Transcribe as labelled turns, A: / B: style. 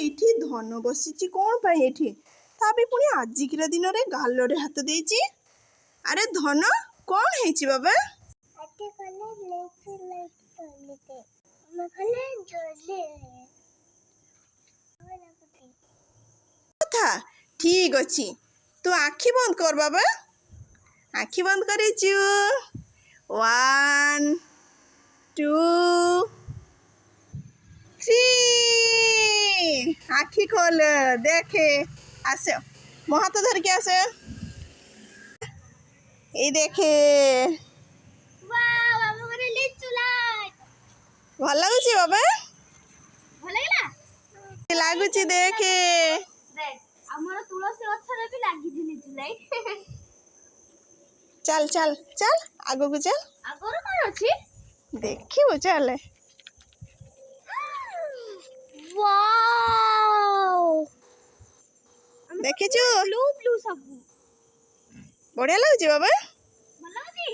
A: ଏଇଠି ଧନ ବସିଛି କ'ଣ ପାଇଁ ଏଠି? ତା ବି ପୁଣି ଆଜିକିର ଦିନରେ ଗାଲରେ ହାତ ଦେଇଛି। ଆରେ ଧନ କ'ଣ ହେଇଛି ବାବା? କଥା ଠିକ୍ ଅଛି, ତୁ ଆଖି ବନ୍ଦ କର ବାବା। ଆଖି ବନ୍ଦ କରିଛୁ। 1 2 3 ଆଖି ଖୋଲ ଦେଖେ। ଆସ ମୋ ହାତ ଧରିକି ଆସ। এই দেখে ଭଲ ଲାଗୁଛି ବାବା? ଲାଗୁଛି ଦେଖେ।
B: ଆମର ତୁଳସୀ ଗଛରେ ବି ଲାଗିଛି ଲିଚୁ ଲାଇଟ୍।
A: ଚାଲ ଚାଲ ଚାଲ ଆଗକୁ ଚାଲ।
B: ଆଗରୁ କଣ ଅଛି
A: ଦେଖିବୁ ଚାଲେ। ଦେଖିଛୁ
B: ବ୍ଲୁ ବ୍ଲୁ ସବୁ
A: ବଢିଆ ଲାଗୁଛି ବାବା।
B: ଭଲ ଲାଗୁଛି।